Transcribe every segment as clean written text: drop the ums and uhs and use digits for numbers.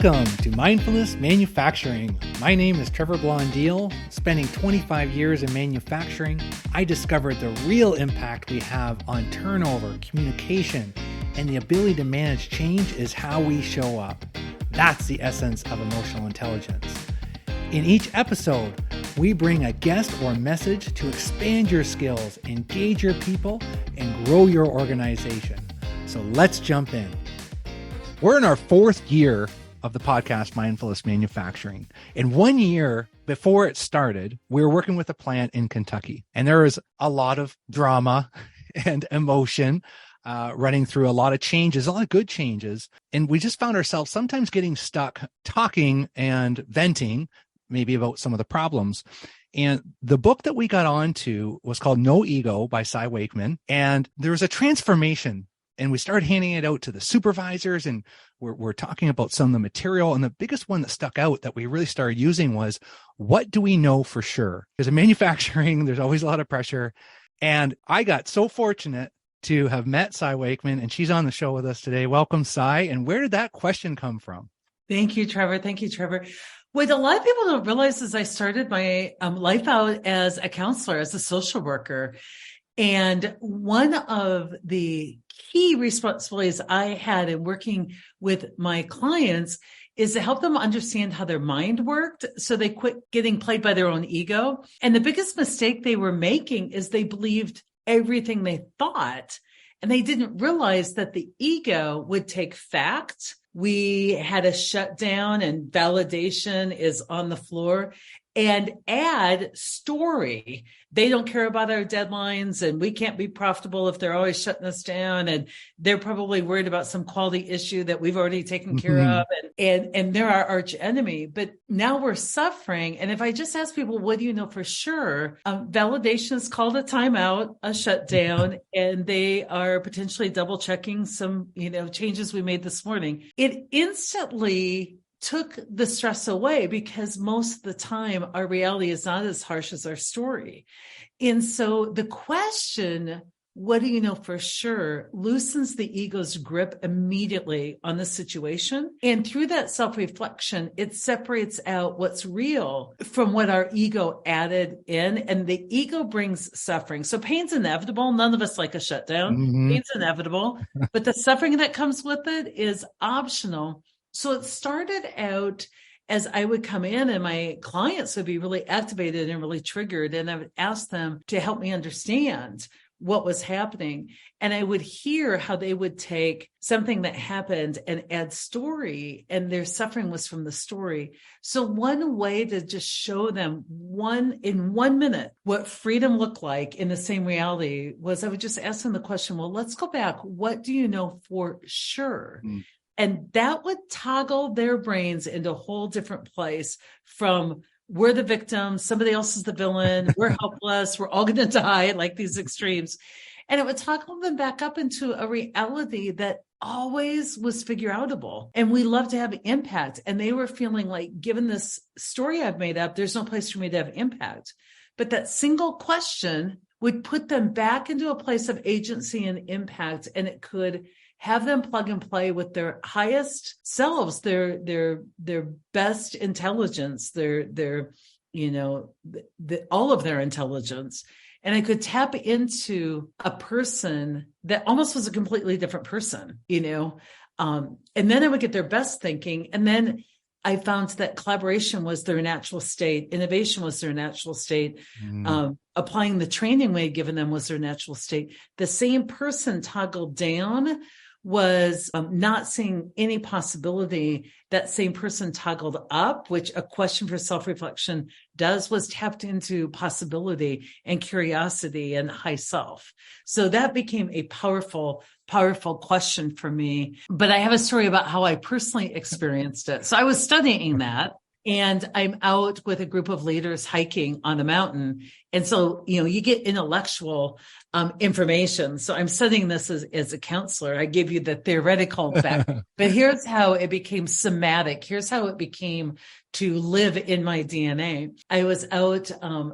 Welcome to Mindfulness Manufacturing. My name is Trevor Blondeel. Spending 25 years in manufacturing, I discovered the real impact we have on turnover, communication, and the ability to manage change is how we show up. That's the essence of emotional intelligence. In each episode, we bring a guest or message to expand your skills, engage your people, and grow your organization. So let's jump in. We're in our fourth year of the podcast, Mindfulness Manufacturing. And 1 year before it started, we were working with a plant in Kentucky. And there was a lot of drama and emotion running through, a lot of changes, a lot of good changes. And we just found ourselves sometimes getting stuck talking and venting maybe about some of the problems. And the book that we got onto was called No Ego by Cy Wakeman. And there was a transformation. And we started handing it out to the supervisors, and we're talking about some of the material. And the biggest one that stuck out that we really started using was, what do we know for sure? Because in manufacturing, there's always a lot of pressure. And I got so fortunate to have met Cy Wakeman, and she's on the show with us today. Welcome, Cy. And where did that question come from? Thank you, Trevor. Thank you, Trevor. What a lot of people don't realize is I started my life out as a counselor, as a social worker. And one of the key responsibilities I had in working with my clients is to help them understand how their mind worked so they quit getting played by their own ego. And the biggest mistake they were making is they believed everything they thought, and they didn't realize that the ego would take fact. We had a shutdown and validation is on the floor, and add story. They don't care about our deadlines, and we can't be profitable if they're always shutting us down. And they're probably worried about some quality issue that we've already taken care of. And they're our arch enemy. But now we're suffering. And if I just ask people, what do you know for sure? Validation is called a timeout, a shutdown, and they are potentially double checking some, changes we made this morning. It instantly took the stress away because most of the time our reality is not as harsh as our story. And so the question, what do you know for sure, loosens the ego's grip immediately on the situation. And through that self-reflection, it separates out what's real from what our ego added in. And the ego brings suffering. So pain's inevitable. None of us like a shutdown. Pain's inevitable, but the suffering that comes with it is optional. So it started out as I would come in and my clients would be really activated and really triggered. And I would ask them to help me understand what was happening. And I would hear how they would take something that happened and add story, and their suffering was from the story. So one way to just show them in 1 minute what freedom looked like in the same reality was I would just ask them the question, well, let's go back. What do you know for sure? And that would toggle their brains into a whole different place from we're the victim, somebody else is the villain, we're helpless, we're all going to die, like these extremes. And it would toggle them back up into a reality that always was figure outable. And we love to have impact. And they were feeling like, given this story I've made up, there's no place for me to have impact. But that single question would put them back into a place of agency and impact, and it could have them plug and play with their highest selves, their best intelligence, all of their intelligence. And I could tap into a person that almost was a completely different person, and then I would get their best thinking. And then I found that collaboration was their natural state. Innovation was their natural state. Applying the training we had given them was their natural state. The same person toggled down was not seeing any possibility. That same person toggled up, which a question for self-reflection does, was tapped into possibility and curiosity and high self. So that became a powerful question for me. But I have a story about how I personally experienced it. So I was studying that. And I'm out with a group of leaders hiking on a mountain. And so, you get intellectual information. So I'm studying this as a counselor. I gave you the theoretical fact, but here's how it became somatic. Here's how it became to live in my DNA. I was out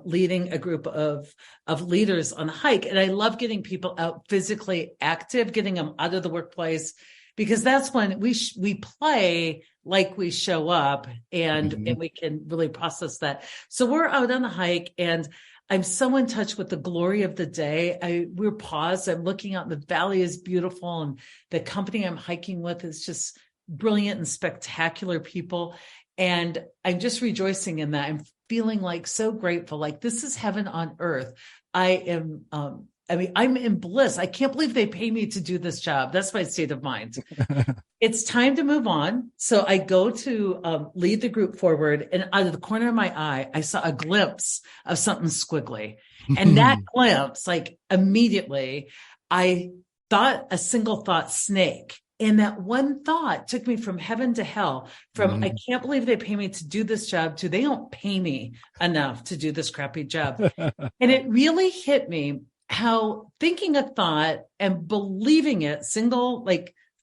leading a group of leaders on a hike, and I love getting people out physically active, getting them out of the workplace, because that's when we play like we show up, and we can really process that. So we're out on the hike, and I'm so in touch with the glory of the day. We're paused. I'm looking out. The valley is beautiful, and the company I'm hiking with is just brilliant and spectacular people. And I'm just rejoicing in that. I'm feeling like so grateful, like this is heaven on earth. I'm in bliss. I can't believe they pay me to do this job. That's my state of mind. It's time to move on. So I go to lead the group forward, and out of the corner of my eye, I saw a glimpse of something squiggly. And that glimpse, like immediately, I thought a single thought, snake. And that one thought took me from heaven to hell, from I can't believe they pay me to do this job to they don't pay me enough to do this crappy job. And it really hit me how thinking a thought and believing it,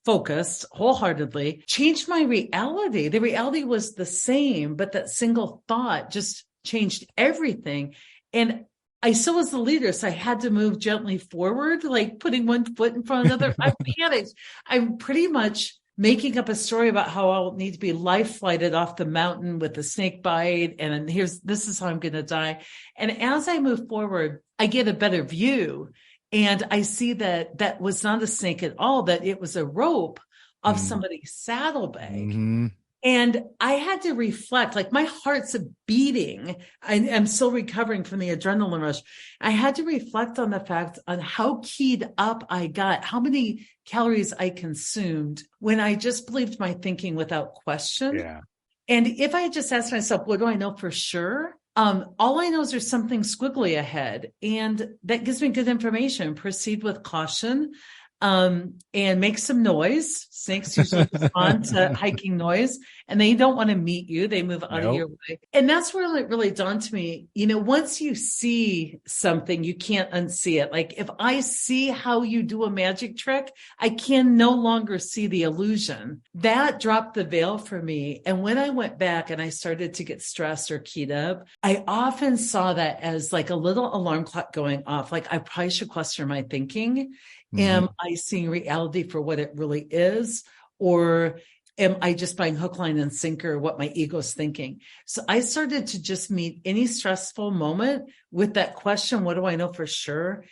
focused wholeheartedly, changed my reality. The reality was the same, but that single thought just changed everything. And I still was the leader, so I had to move gently forward, like putting one foot in front of the other. I panicked. I'm pretty much making up a story about how I'll need to be life flighted off the mountain with a snake bite. And this is how I'm going to die. And as I move forward, I get a better view. And I see that was not a snake at all, that it was a rope of somebody's saddlebag. And I had to reflect, like my heart's beating. I'm still recovering from the adrenaline rush. I had to reflect on the fact on how keyed up I got, how many calories I consumed when I just believed my thinking without question. Yeah. And if I had just asked myself, what do I know for sure? All I know is there's something squiggly ahead, and that gives me good information. Proceed with caution. And make some noise. Snakes usually respond to hiking noise, and they don't want to meet you. They move out of your way. And that's where it really dawned to me, once you see something, you can't unsee it. Like if I see how you do a magic trick, I can no longer see the illusion. That dropped the veil for me. And when I went back and I started to get stressed or keyed up, I often saw that as like a little alarm clock going off. Like I probably should question my thinking. Am I seeing reality for what it really is? Or am I just buying hook, line, and sinker what my ego's thinking? So I started to just meet any stressful moment with that question, what do I know for sure?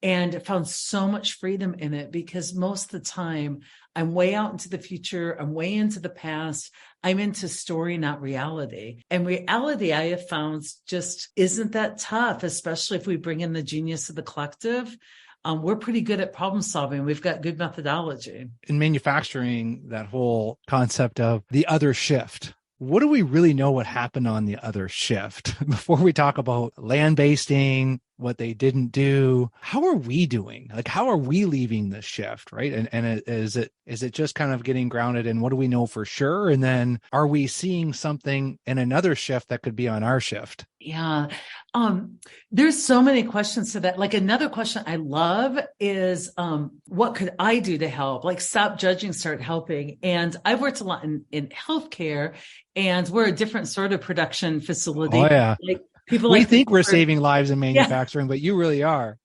And found so much freedom in it, because most of the time I'm way out into the future. I'm way into the past. I'm into story, not reality. And reality, I have found, just isn't that tough, especially if we bring in the genius of the collective. We're pretty good at problem solving. We've got good methodology. In manufacturing, that whole concept of the other shift, what do we really know what happened on the other shift? Before we talk about land basting, what they didn't do, how are we doing? Like, how are we leaving this shift, right? And is it just kind of getting grounded in what do we know for sure? And then are we seeing something in another shift that could be on our shift? Yeah. There's so many questions to that. Like another question I love is, what could I do to help? Like stop judging, start helping. And I've worked a lot in healthcare, and we're a different sort of production facility. Oh, yeah. Like people we think we're saving lives in manufacturing, but you really are.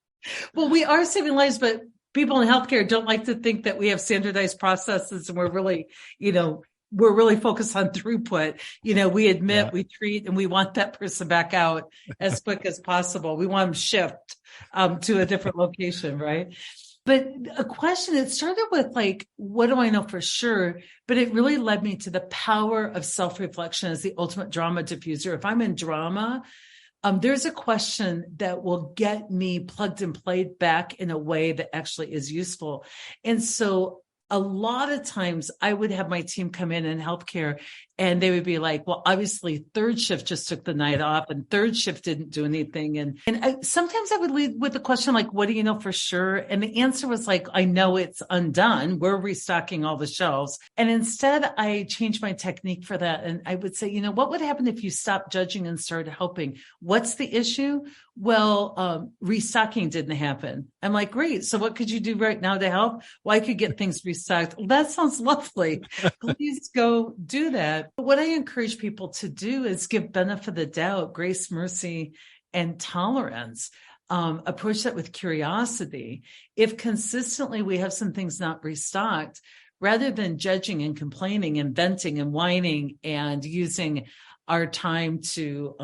Well, we are saving lives, but people in healthcare don't like to think that we have standardized processes and we're really, we're really focused on throughput. We admit, we treat, and we want that person back out as quick as possible. We want them shipped to a different location, right? But a question, it started with like, what do I know for sure? But it really led me to the power of self-reflection as the ultimate drama diffuser. If I'm in drama, there's a question that will get me plugged and played back in a way that actually is useful. And so a lot of times I would have my team come in healthcare, and they would be like, well, obviously third shift just took the night off and third shift didn't do anything. And sometimes I would lead with the question, like, what do you know for sure? And the answer was like, I know it's undone. We're restocking all the shelves. And instead I changed my technique for that. And I would say, what would happen if you stopped judging and started helping? What's the issue? Well, restocking didn't happen. I'm like, great. So what could you do right now to help? Well, I could get things restocked. Well, that sounds lovely. Please go do that. But what I encourage people to do is give benefit of the doubt, grace, mercy, and tolerance. Approach that with curiosity. If consistently we have some things not restocked, rather than judging and complaining and venting and whining and using our time to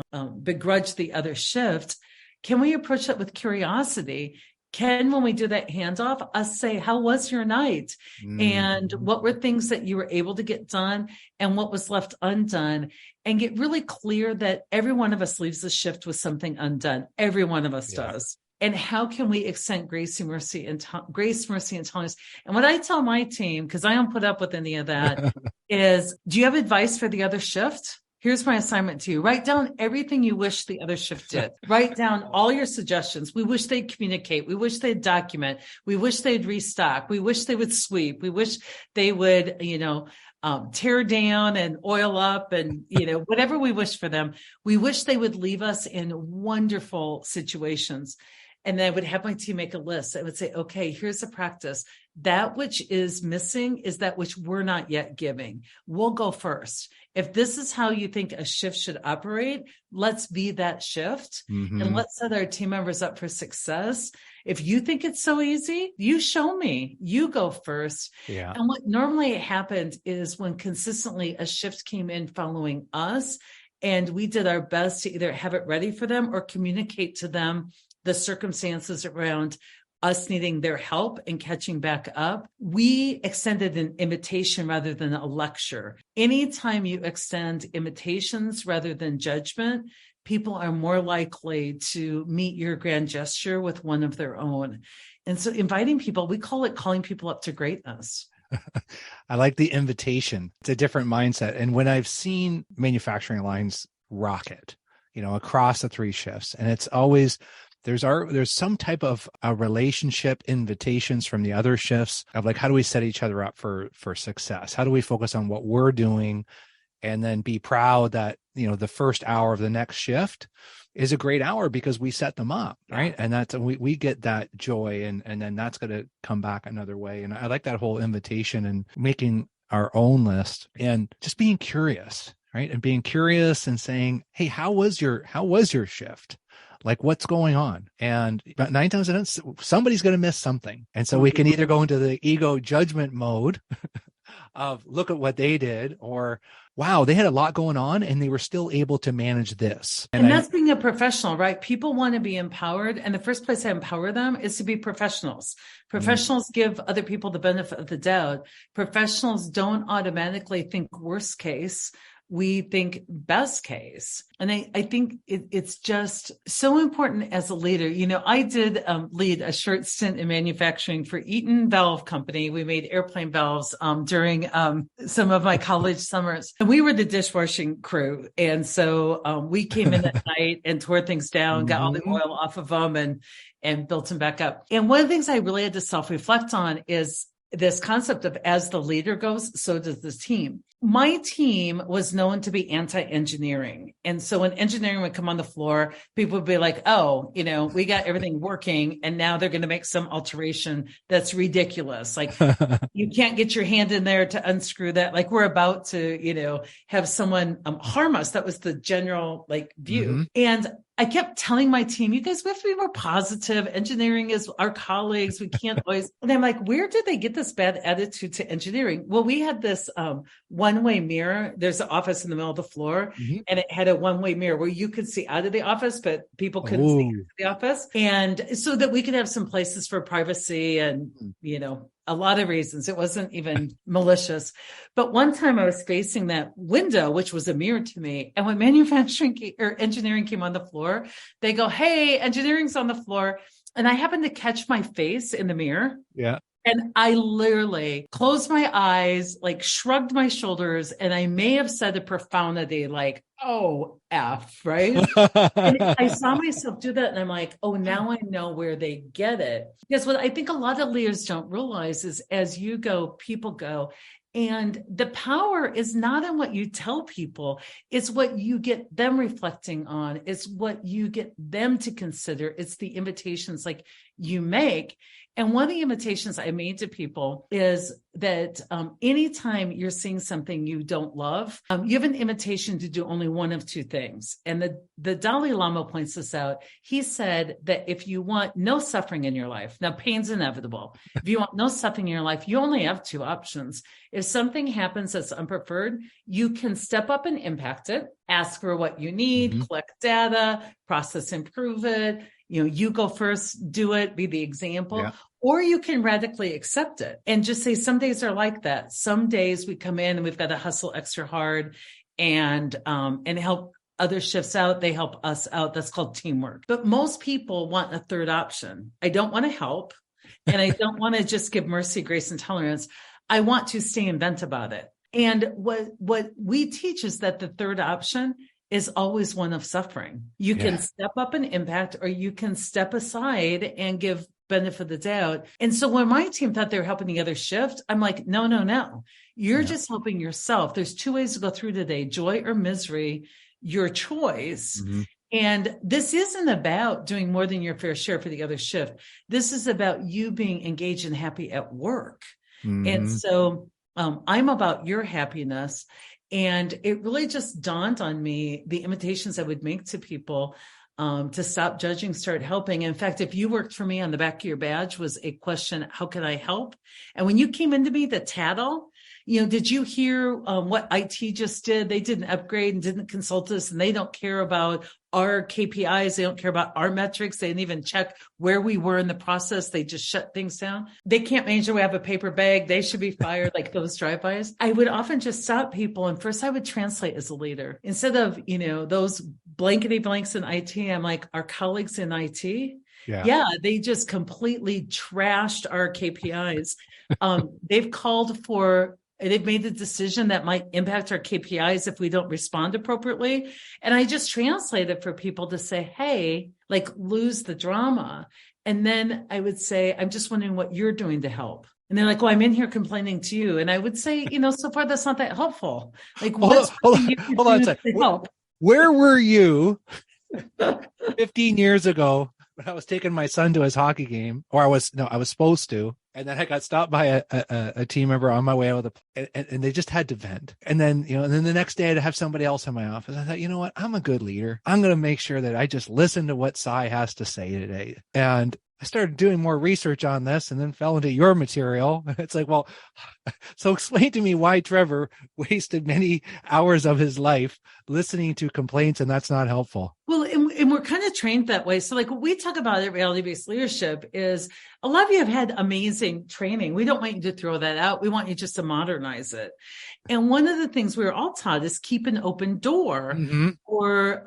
begrudge the other shift, can we approach that with curiosity? Can, when we do that handoff, us say, how was your night? And what were things that you were able to get done and what was left undone? And get really clear that every one of us leaves the shift with something undone. Every one of us does. And how can we extend grace, mercy, and tolerance? And what I tell my team, because I don't put up with any of that, is, do you have advice for the other shift? Here's my assignment to you. Write down everything you wish the other shift did. Write down all your suggestions. We wish they'd communicate. We wish they'd document. We wish they'd restock. We wish they would sweep. We wish they would, tear down and oil up and, whatever we wish for them. We wish they would leave us in wonderful situations. And then I would have my team make a list. I would say, okay, here's a practice. That which is missing is that which we're not yet giving. We'll go first. If this is how you think a shift should operate, let's be that shift. And let's set our team members up for success. If you think it's so easy, you show me, you go first. And what normally happened is when consistently a shift came in following us, and we did our best to either have it ready for them or communicate to them the circumstances around us needing their help and catching back up, we extended an invitation rather than a lecture. Anytime you extend invitations rather than judgment, people are more likely to meet your grand gesture with one of their own. And so inviting people, we call it calling people up to greatness. I like the invitation. It's a different mindset. And when I've seen manufacturing lines rocket, across the 3 shifts, and it's always, there's some type of a relationship invitations from the other shifts of like, how do we set each other up for success? How do we focus on what we're doing and then be proud that, the first hour of the next shift is a great hour because we set them up, right? And that's, we get that joy and then that's going to come back another way. And I like that whole invitation and making our own list and just being curious, right? And being curious and saying, hey, how was your shift? Like, what's going on? And about 9 times out of 10, somebody's going to miss something. And so we can either go into the ego judgment mode of look at what they did, or wow, they had a lot going on and they were still able to manage this. And that's being a professional, right? People want to be empowered. And the first place I empower them is to be professionals. Professionals give other people the benefit of the doubt. Professionals don't automatically think worst case. We think best case. And I think it's just so important as a leader. I did lead a short stint in manufacturing for Eaton Valve Company. We made airplane valves during some of my college summers. And we were the dishwashing crew. And so we came in at night and tore things down, got all the oil off of them and built them back up. And one of the things I really had to self-reflect on is this concept of as the leader goes, so does the team. My team was known to be anti-engineering. And so when engineering would come on the floor, people would be like, oh, we got everything working and now they're going to make some alteration that's ridiculous. Like you can't get your hand in there to unscrew that. Like we're about to, have someone harm us. That was the general view. And I kept telling my team, you guys, we have to be more positive. Engineering is our colleagues. We can't always. And I'm like, where did they get this bad attitude to engineering? Well, we had this one-way mirror. There's an office in the middle of the floor, and it had a one-way mirror where you could see out of the office, but people couldn't see into the office. And so that we could have some places for privacy and, a lot of reasons. It wasn't even malicious. But one time I was facing that window, which was a mirror to me. And when manufacturing or engineering came on the floor, they go, hey, engineering's on the floor. And I happened to catch my face in the mirror. Yeah. And I literally closed my eyes, shrugged my shoulders, and I may have said a profanity like, oh, F, right? And I saw myself do that, and I'm like, oh, now I know where they get it. Because what I think a lot of leaders don't realize is as you go, people go. And the power is not in what you tell people. It's what you get them reflecting on. It's what you get them to consider. It's the invitations like, you make. And one of the invitations I made to people is that anytime you're seeing something you don't love, you have an invitation to do only one of two things. And the Dalai Lama points this out. He said that if you want no suffering in your life, now pain's inevitable. If you want no suffering in your life, you only have two options. If something happens that's unpreferred, you can step up and impact it, ask for what you need, collect data, process, improve it. You go first, do it, be the example, or you can radically accept it and just say, some days are like that. Some days we come in and we've got to hustle extra hard and help other shifts out. They help us out. That's called teamwork. But most people want a third option. I don't want to help. And I don't want to just give mercy, grace, and tolerance. I want to stay and vent about it. And what we teach is that the third option is always one of suffering. You can step up and impact, or you can step aside and give benefit of the doubt. And so when my team thought they were helping the other shift, I'm like, no. You're just helping yourself. There's two ways to go through today, joy or misery, your choice. And this isn't about doing more than your fair share for the other shift. This is about you being engaged and happy at work. And so I'm about your happiness. And it really just dawned on me the invitations I would make to people to stop judging, start helping. In fact, if you worked for me, on the back of your badge was a question, how can I help? And when you came into me, the tattle, did you hear what IT just did? They did an upgrade and didn't consult us, and they don't care about our KPIs. They don't care about our metrics. They didn't even check where we were in the process. They just shut things down. They can't manage their way have a paper bag. They should be fired, like those drive-bys. I would often just stop people. And first I would translate as a leader. Instead of, those blankety blanks in IT, I'm like, our colleagues in IT, they just completely trashed our KPIs. They've made the decision that might impact our KPIs if we don't respond appropriately. And I just translate it for people to say, hey, lose the drama. And then I would say, I'm just wondering what you're doing to help. And they're like, well, I'm in here complaining to you. And I would say, so far that's not that helpful. Hold on a second. Help? Where were you 15 years ago when I was taking my son to his hockey game? Or I was supposed to. And then I got stopped by a team member on my way out and they just had to vent. And then, and then the next day I'd have somebody else in my office. I thought, you know what? I'm a good leader. I'm going to make sure that I just listen to what Cy has to say today. And I started doing more research on this and then fell into your material. It's like, well, so explain to me why Trevor wasted many hours of his life listening to complaints, and that's not helpful. Well, and we're kind of trained that way. So what we talk about at Reality-Based Leadership is a lot of you have had amazing training. We don't want you to throw that out. We want you just to modernize it. And one of the things we were all taught is keep an open door or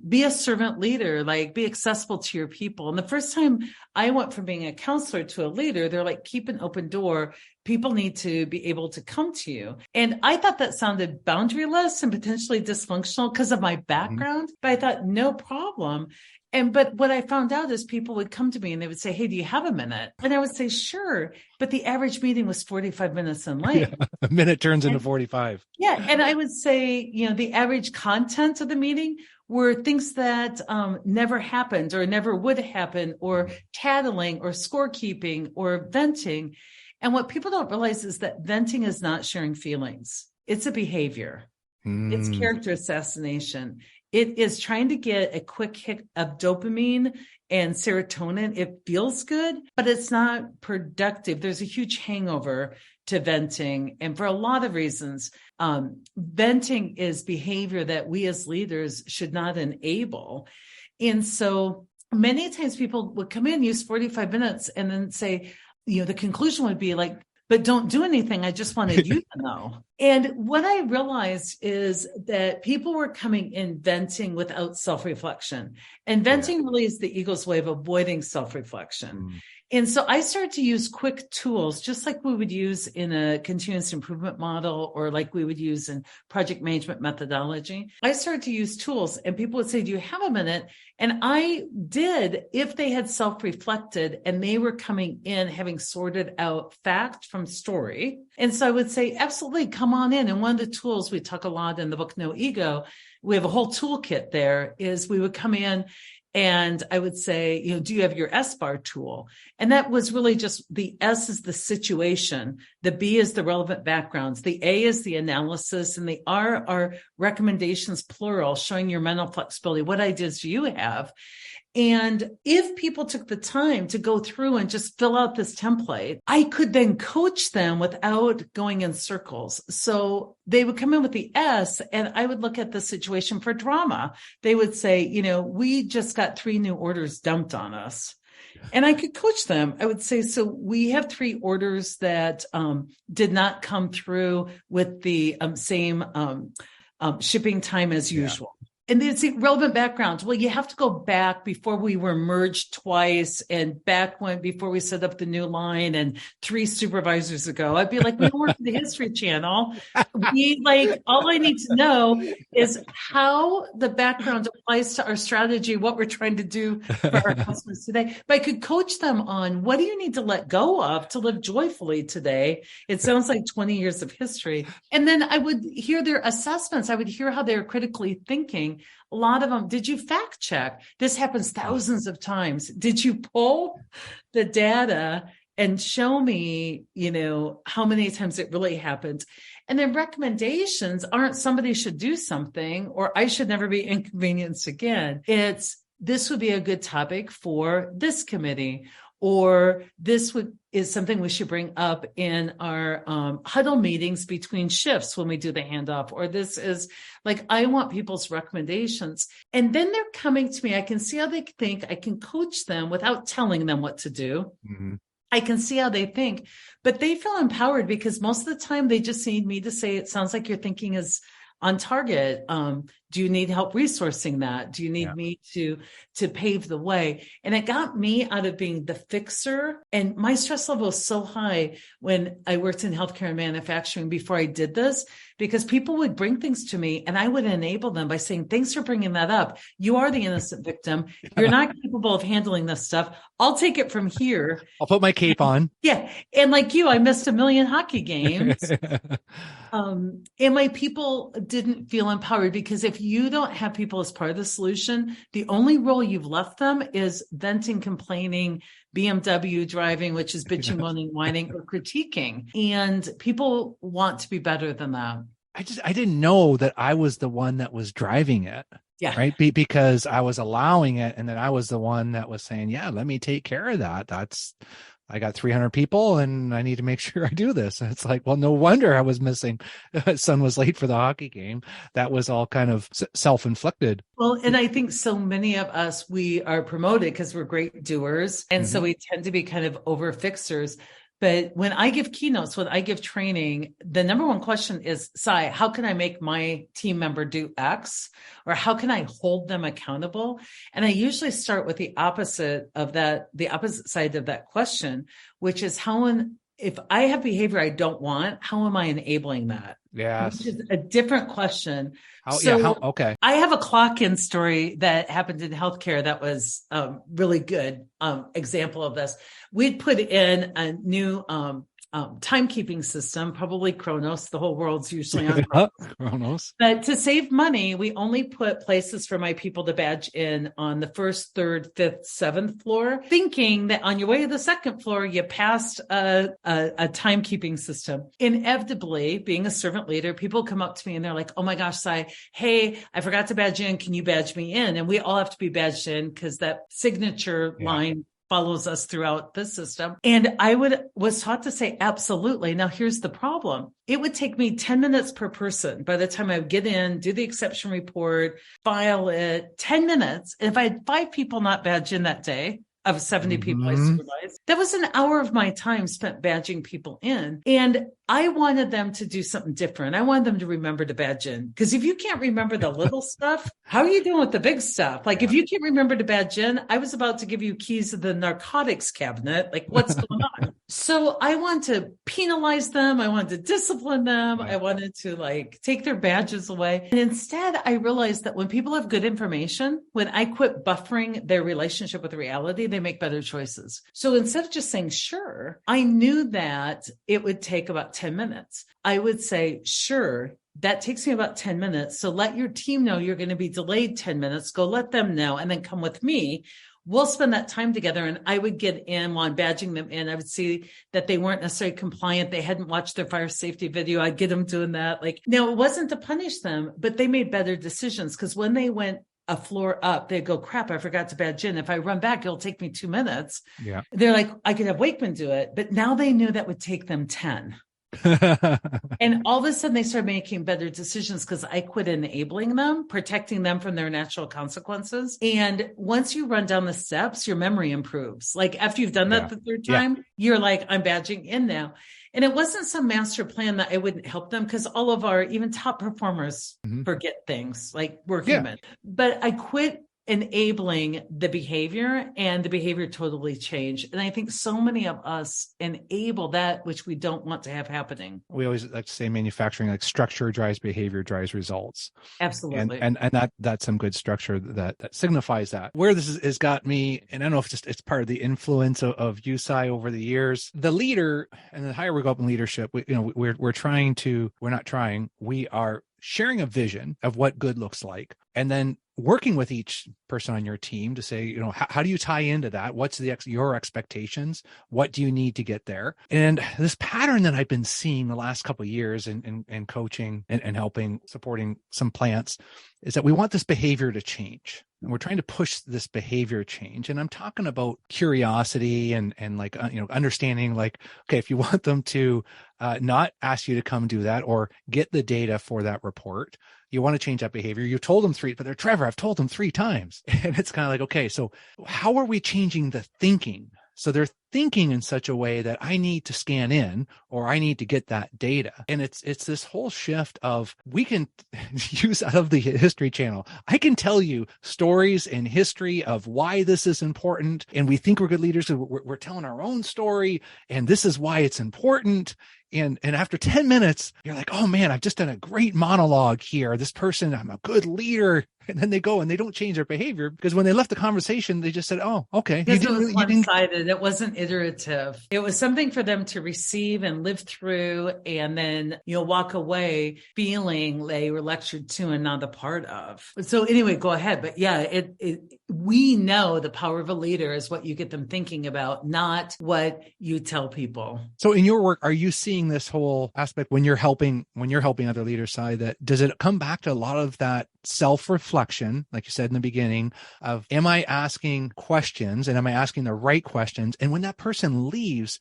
be a servant leader, be accessible to your people. And the first time I went from being a counselor to a leader, they're like, keep an open door. People need to be able to come to you. And I thought that sounded boundaryless and potentially dysfunctional because of my background, but I thought no problem. But what I found out is people would come to me and they would say, hey, do you have a minute? And I would say, sure. But the average meeting was 45 minutes in length. Yeah, a minute turns into 45. Yeah. And I would say, the average content of the meeting were things that never happened or never would happen, or tattling or scorekeeping or venting. And what people don't realize is that venting is not sharing feelings. It's a behavior. It's character assassination. It is trying to get a quick hit of dopamine and serotonin. It feels good, but it's not productive. There's a huge hangover to venting. And for a lot of reasons, venting is behavior that we as leaders should not enable. And so many times people would come in, use 45 minutes, and then say, the conclusion would be but don't do anything. I just wanted you to know. And what I realized is that people were coming in venting without self-reflection. And venting really is the ego's way of avoiding self-reflection. And so I started to use quick tools, just like we would use in a continuous improvement model or like we would use in project management methodology. I started to use tools and people would say, do you have a minute? And I did if they had self-reflected and they were coming in having sorted out fact from story. And so I would say, absolutely, come on in. And one of the tools we talk a lot in the book, No Ego, we have a whole toolkit there, is we would come in And I would say, do you have your S-bar tool? And that was really just the S is the situation. The B is the relevant backgrounds. The A is the analysis, and the R are recommendations, plural, showing your mental flexibility. What ideas do you have? And if people took the time to go through and just fill out this template, I could then coach them without going in circles. So they would come in with the S, and I would look at the situation for drama. They would say, we just got 3 new orders dumped on us. And I could coach them. I would say, so we have 3 orders that did not come through with the same shipping time as usual. And then see relevant backgrounds. Well, you have to go back before we were merged twice, and back before we set up the new line, and 3 supervisors ago. I'd be like, we don't work for the History Channel. All I need to know is how the background applies to our strategy, what we're trying to do for our customers today. But I could coach them on what do you need to let go of to live joyfully today. It sounds like 20 years of history. And then I would hear their assessments. I would hear how they're critically thinking. A lot of them, did you fact check? This happens thousands of times. Did you pull the data and show me, how many times it really happened? And then recommendations aren't somebody should do something or I should never be inconvenienced again. It's this would be a good topic for this committee, or this is something we should bring up in our huddle meetings between shifts when we do the handoff, or this is I want people's recommendations. And then they're coming to me. I can see how they think. I can coach them without telling them what to do. Mm-hmm. I can see how they think, but they feel empowered because most of the time they just need me to say, it sounds like your thinking is on target. Do you need help resourcing that? Do you need me to pave the way? And it got me out of being the fixer. And my stress level was so high when I worked in healthcare and manufacturing before I did this, because people would bring things to me and I would enable them by saying, thanks for bringing that up. You are the innocent victim. You're not capable of handling this stuff. I'll take it from here. I'll put my cape on. Yeah. And like you, I missed a million hockey games. And my people didn't feel empowered, because if you don't have people as part of the solution, the only role you've left them is venting, complaining, BMW driving, which is bitching, moaning, whining, or critiquing. And people want to be better than that. I didn't know that I was the one that was driving it. Yeah. Right. Because I was allowing it. And then I was the one that was saying, let me take care of that. I got 300 people and I need to make sure I do this. And it's like, well, no wonder I was missing. Son was late for the hockey game. That was all kind of self-inflicted. Well, and I think so many of us, we are promoted because we're great doers. And so we tend to be kind of over fixers. But when I give keynotes, when I give training, the number one question is, Cy, how can I make my team member do X? Or how can I hold them accountable? And I usually start with the opposite of that, the opposite side of that question, which is if I have behavior I don't want, how am I enabling that? Yes. Which is a different question. Okay. I have a clock-in story that happened in healthcare that was really good example of this. We'd put in a new timekeeping system, probably Kronos. The whole world's usually on Kronos. But to save money, we only put places for my people to badge in on the 1st, 3rd, 5th, 7th floor, thinking that on your way to the 2nd floor, you passed a timekeeping system. Inevitably, being a servant leader, people come up to me and they're like, oh my gosh, Cy, hey, I forgot to badge in. Can you badge me in? And we all have to be badged in because that signature line follows us throughout the system. And I was taught to say, absolutely. Now here's the problem. It would take me 10 minutes per person by the time I would get in, do the exception report, file it, 10 minutes. And if I had 5 people not badge in that day, of 70 people I supervised, that was an hour of my time spent badging people in. And I wanted them to do something different. I wanted them to remember to badge in. Because if you can't remember the little stuff, how are you doing with the big stuff? If you can't remember to badge in, I was about to give you keys to the narcotics cabinet. What's going on? So I want to penalize them. I wanted to discipline them. Right. I wanted to take their badges away. And instead, I realized that when people have good information, when I quit buffering their relationship with reality, they make better choices. So instead of just saying, sure, I knew that it would take about 10 minutes. I would say, sure, that takes me about 10 minutes. So let your team know you're going to be delayed 10 minutes. Go let them know and then come with me. We'll spend that time together. And I would get in while I'm badging them in. I would see that they weren't necessarily compliant. They hadn't watched their fire safety video. I'd get them doing that. Like, now it wasn't to punish them, but they made better decisions, because when they went a floor up, they go, crap, I forgot to badge in. If I run back, it'll take me 2 minutes. Yeah. They're like, I could have Wakeman do it. But now they knew that would take them 10. And all of a sudden they started making better decisions, because I quit enabling them, protecting them from their natural consequences. And once you run down the steps, your memory improves. Like after you've done that the third time, you're like, I'm badging in now. And it wasn't some master plan that I wouldn't help them, because all of our even top performers forget things, like we're human. But I quit enabling the behavior, and the behavior totally changed. And I think so many of us enable that which we don't want to have happening. We always like to say manufacturing, like structure drives behavior, drives results. Absolutely. And that's some good structure that signifies that. Where this has got me, and I don't know if it's part of the influence of you, Cy, over the years, the leader, and the higher we go up in leadership, we are sharing a vision of what good looks like, and then working with each person on your team to say, how do you tie into that? What's your expectations? What do you need to get there? And this pattern that I've been seeing the last couple of years in coaching and helping, supporting some plants, is that we want this behavior to change. And we're trying to push this behavior change. And I'm talking about curiosity and like, understanding, like, okay, if you want them to not ask you to come do that or get the data for that report, you want to change that behavior. You told them Trevor, I've told them 3 times. And it's kind of like, okay, so how are we changing the thinking? So they're thinking in such a way that I need to scan in, or I need to get that data. And it's this whole shift of, we can use out of the History Channel. I can tell you stories and history of why this is important. And we think we're good leaders. So we're telling our own story, and this is why it's important. And after 10 minutes, you're like, oh man, I've just done a great monologue here. This person, I'm a good leader. And then they go and they don't change their behavior, because when they left the conversation, they just said, oh, okay. Because it was one-sided. It wasn't iterative. It was something for them to receive and live through, and then walk away feeling they were lectured to and not a part of. So anyway, go ahead. But yeah, we know the power of a leader is what you get them thinking about, not what you tell people. So in your work, are you seeing this whole aspect when you're helping other leaders, Cy, that does it come back to a lot of that self-reflection, like you said in the beginning, of, am I asking questions, and am I asking the right questions? And when that person leaves,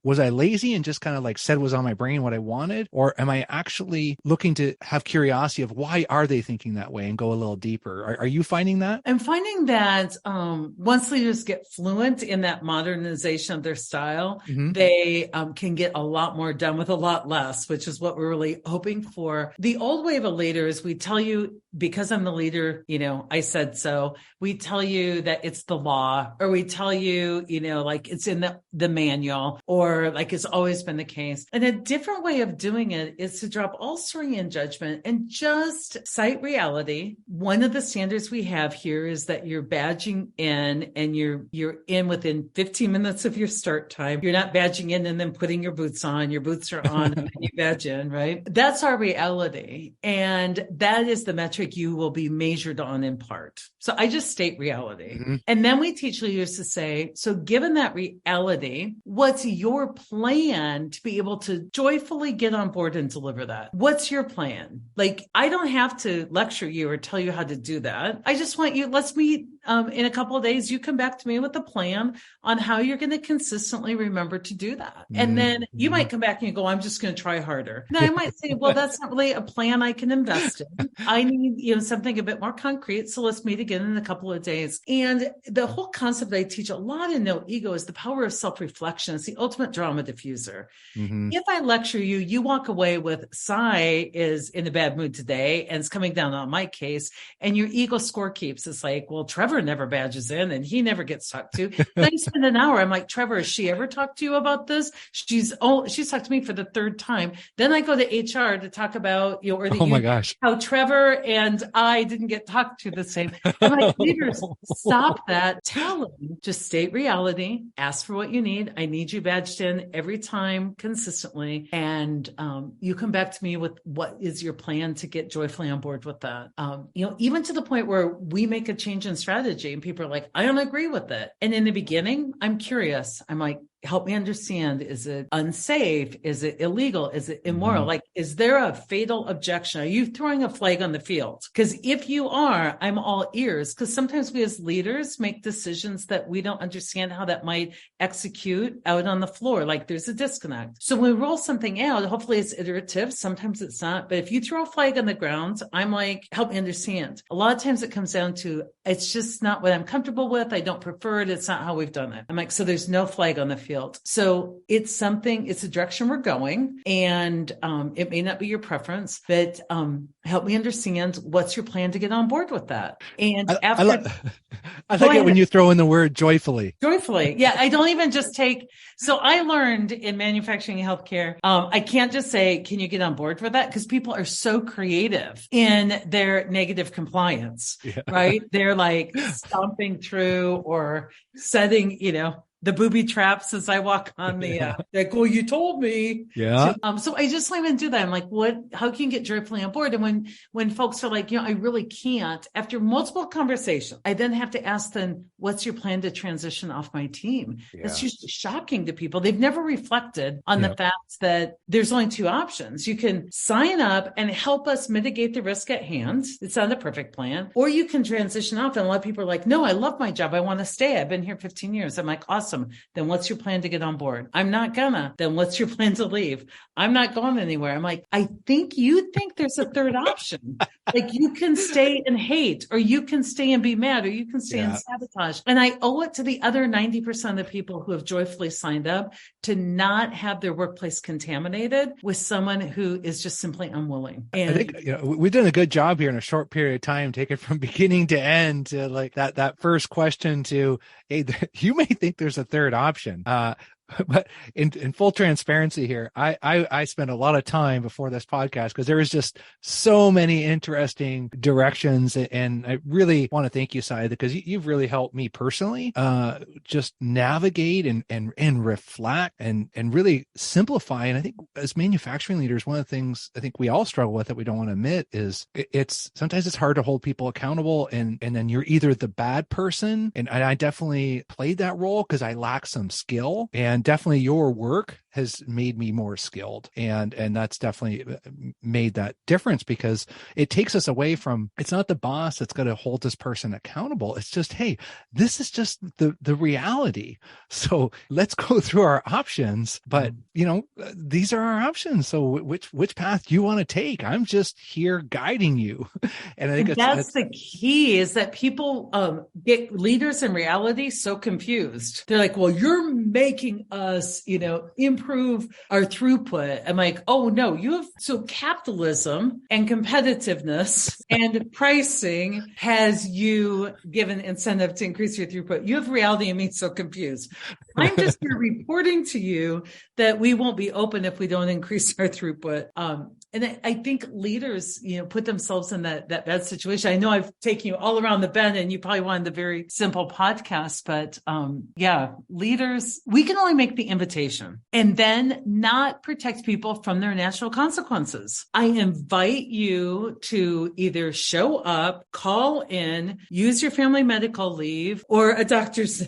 was I lazy and just kind of like said what was on my brain, what I wanted? Or am I actually looking to have curiosity of why are they thinking that way and go a little deeper? Are you finding that? I'm finding that once leaders get fluent in that modernization of their style, they can get a lot more done with a lot less, which is what we're really hoping for. The old way of a leader is, we tell you, because I'm the leader, I said so. We tell you that it's the law, or we tell you, like it's in the manual, or like it's always been the case. And a different way of doing it is to drop all story and judgment and just cite reality. One of the standards we have here is that you're badging in, and you're in within 15 minutes of your start time. You're not badging in and then putting your boots on. Your boots are on and then you badge in, right? That's our reality. And that is the metric you will be measured on in part. So I just state reality. And then we teach leaders to say, so given that reality, what's your plan to be able to joyfully get on board and deliver that? What's your plan? Like, I don't have to lecture you or tell you how to do that. I just want you, let's meet in a couple of days. You come back to me with a plan on how you're going to consistently remember to do that. And then you might come back and you go, I'm just going to try harder. Now I might say, well, that's not really a plan I can invest in. I need, something a bit more concrete. So let's meet again in a couple of days. And the whole concept I teach a lot in No Ego is the power of self-reflection. It's the ultimate drama diffuser. If I lecture you, you walk away with, Cy is in a bad mood today and it's coming down on my case, and your ego score keeps. It's like, well, Trevor Trevor never badges in and he never gets talked to. Then I spend an hour. I'm like, Trevor, has she ever talked to you about this? She's talked to me for the third time. Then I go to HR to talk about, oh my gosh, how Trevor and I didn't get talked to the same. I'm like, leaders, stop that. Tell them, just state reality, ask for what you need. I need you badged in every time consistently. And you come back to me with what is your plan to get joyfully on board with that. Even to the point where we make a change in strategy and people are like, I don't agree with it. And in the beginning, I'm curious. I'm like, help me understand. Is it unsafe? Is it illegal? Is it immoral? Like, is there a fatal objection? Are you throwing a flag on the field? Because if you are, I'm all ears. Because sometimes we as leaders make decisions that we don't understand how that might execute out on the floor. Like there's a disconnect. So when we roll something out, hopefully it's iterative. Sometimes it's not. But if you throw a flag on the ground, I'm like, help me understand. A lot of times it comes down to, it's just not what I'm comfortable with. I don't prefer it. It's not how we've done it. I'm like, so there's no flag on the field. So it's a direction we're going, and it may not be your preference, but help me understand what's your plan to get on board with that. And I like it when you throw in the word joyfully. Joyfully. Yeah. I don't even just so I learned in manufacturing and healthcare, I can't just say, can you get on board with that? Because people are so creative in their negative compliance, right? They're like stomping through or setting, the booby traps as I walk on the, like, well, you told me. Yeah. So I just don't even do that. I'm like, how can you get joyfully on board? And when folks are like, I really can't, after multiple conversations, I then have to ask them, what's your plan to transition off my team? Yeah. It's just shocking to people. They've never reflected on the fact that there's only two options. You can sign up and help us mitigate the risk at hand. It's not a perfect plan. Or you can transition off. And a lot of people are like, no, I love my job. I want to stay. I've been here 15 years. I'm like, awesome. Then what's your plan to get on board? I'm not gonna. Then what's your plan to leave? I'm not going anywhere. I'm like, I think you think there's a third option. Like you can stay and hate, or you can stay and be mad, or you can stay and sabotage. And I owe it to the other 90% of the people who have joyfully signed up to not have their workplace contaminated with someone who is just simply unwilling. And I think we've done a good job here in a short period of time, take it from beginning to end to like that first question to, hey, you may think there's a third option. But in full transparency here, I spent a lot of time before this podcast because there was just so many interesting directions. And I really want to thank you, Cy, because you've really helped me personally just navigate and reflect and really simplify. And I think as manufacturing leaders, one of the things I think we all struggle with that we don't want to admit is sometimes it's hard to hold people accountable. And then you're either the bad person. And I definitely played that role because I lack some skill, and definitely your work has made me more skilled. And that's definitely made that difference because it takes us away from, it's not the boss that's going to hold this person accountable. It's just, hey, this is just the reality. So let's go through our options, but these are our options. So which path do you want to take? I'm just here guiding you. And I think that's the key is that people get leaders in reality so confused. They're like, well, you're making us, improve our throughput. I'm like, oh no, so capitalism and competitiveness and pricing has you given incentive to increase your throughput. You have reality and me so confused. I'm just here reporting to you that we won't be open if we don't increase our throughput. And I think leaders, put themselves in that bad situation. I know I've taken you all around the bend and you probably wanted the very simple podcast, but leaders, we can only make the invitation and then not protect people from their natural consequences. I invite you to either show up, call in, use your family medical leave or a doctor's,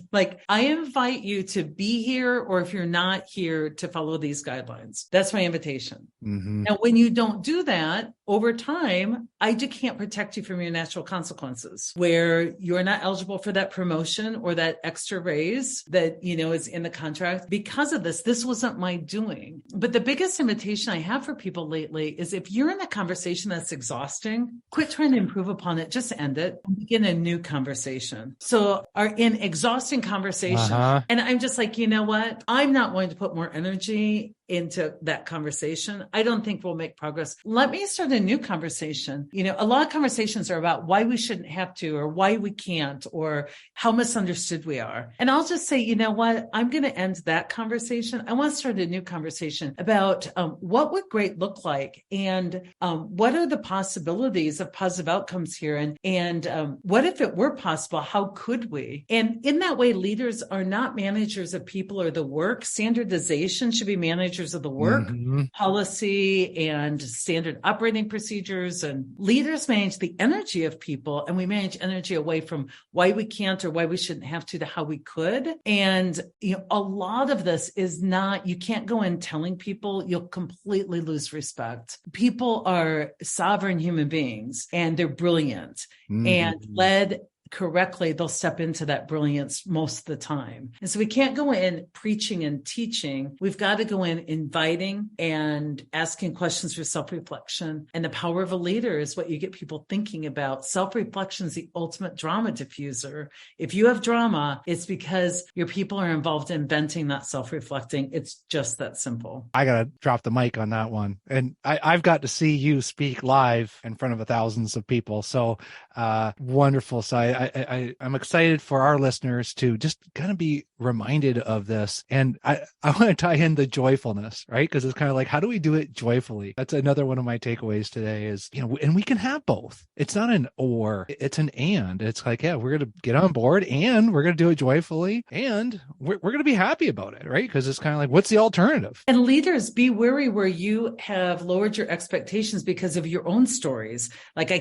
I invite you to be here, or if you're not here, to follow these guidelines. That's my invitation. Mm-hmm. Now, when you don't do that over time, I just can't protect you from your natural consequences where you're not eligible for that promotion or that extra raise that, is in the contract because of this. This wasn't my doing. But the biggest invitation I have for people lately is if you're in a conversation that's exhausting, quit trying to improve upon it, just end it and begin a new conversation. So are in exhausting conversation. And I'm just like, you know what? I'm not going to put more energy into that conversation, I don't think we'll make progress. Let me start a new conversation. A lot of conversations are about why we shouldn't have to, or why we can't, or how misunderstood we are. And I'll just say, you know what? I'm going to end that conversation. I want to start a new conversation about what would great look like, and what are the possibilities of positive outcomes here, and what if it were possible? How could we? And in that way, leaders are not managers of people or the work. Standardization should be managers of the work, policy and standard operating procedures, and leaders manage the energy of people, and we manage energy away from why we can't or why we shouldn't have to how we could. And a lot of this is not, you can't go in telling people, you'll completely lose respect. People are sovereign human beings, and they're brilliant, and led correctly, they'll step into that brilliance most of the time. And so we can't go in preaching and teaching. We've got to go in inviting and asking questions for self-reflection. And the power of a leader is what you get people thinking about. Self-reflection is the ultimate drama diffuser. If you have drama, it's because your people are involved in venting, not self-reflecting. It's just that simple. I got to drop the mic on that one. And I've got to see you speak live in front of thousands of people. So wonderful, Cy. I'm excited for our listeners to just kind of be reminded of this. And I want to tie in the joyfulness, right? Because it's kind of like, how do we do it joyfully? That's another one of my takeaways today is, and we can have both. It's not an or, it's an and. It's like, yeah, we're going to get on board, and we're going to do it joyfully, and we're going to be happy about it, right? Because it's kind of like, what's the alternative? And leaders, be wary where you have lowered your expectations because of your own stories. Like,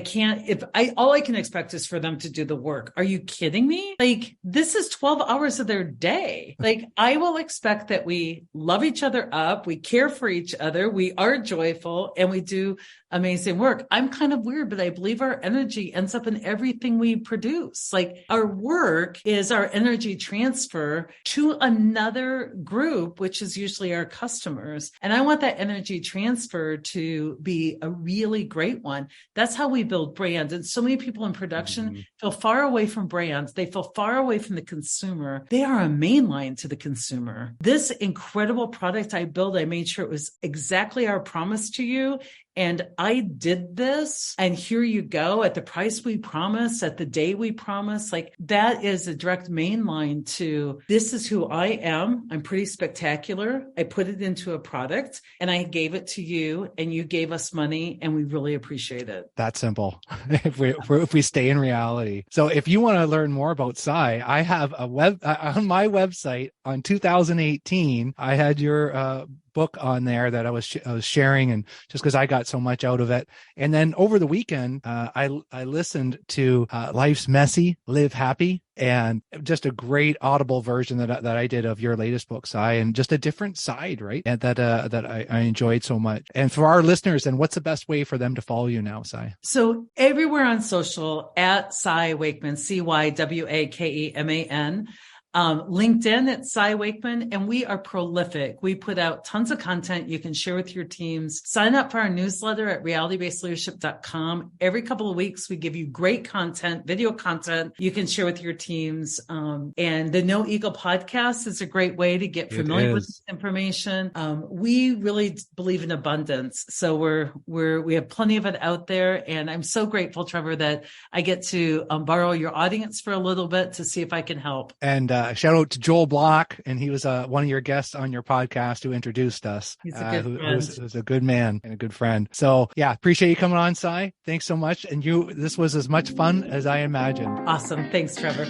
all I can expect is for them to do the work. Are you kidding me? Like, this is 12 hours of their day. Like, I will expect that we love each other up, we care for each other, we are joyful, and we do amazing work. I'm kind of weird, but I believe our energy ends up in everything we produce. Like, our work is our energy transfer to another group, which is usually our customers. And I want that energy transfer to be a really great one. That's how we build brand. And so many people in production feel far away from brands. They feel far away from the consumer. They are a main line to the consumer. This incredible product I built, I made sure it was exactly our promise to you. And I did this, and here you go at the price we promised, at the day we promised. Like, that is a direct main line to, this is who I am. I'm pretty spectacular. I put it into a product, and I gave it to you, and you gave us money, and we really appreciate it. That simple. if we stay in reality. So if you want to learn more about Cy, I have a on my website on 2018, I had your book on there that I was sharing, and just because I got so much out of it. And then over the weekend, I listened to Life's Messy, Live Happy, and just a great audible version that I did of your latest book, Cy, and just a different side, right? And that I enjoyed so much. And for our listeners, then what's the best way for them to follow you now, Cy? So everywhere on social, at Cy Wakeman, CYWAKEMAN. LinkedIn at Cy Wakeman, and we are prolific. We put out tons of content you can share with your teams. Sign up for our newsletter at realitybasedleadership.com. Every couple of weeks, we give you great content, video content you can share with your teams. And the No Ego podcast is a great way to get familiar with this information. We really believe in abundance. So we have plenty of it out there. And I'm so grateful, Trevor, that I get to borrow your audience for a little bit to see if I can help. And shout out to Joel Block, and he was one of your guests on your podcast who introduced us. He's a good friend. Who's a good man and a good friend. So yeah, appreciate you coming on, Cy. Thanks so much. And this was as much fun as I imagined. Awesome. Thanks, Trevor.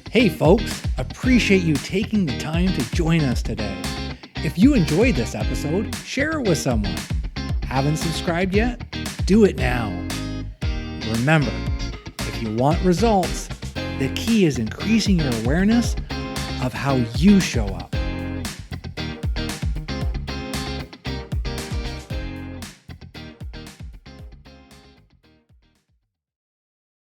Hey folks, appreciate you taking the time to join us today. If you enjoyed this episode, share it with someone. Haven't subscribed yet? Do it now. Remember, if you want results, the key is increasing your awareness of how you show up.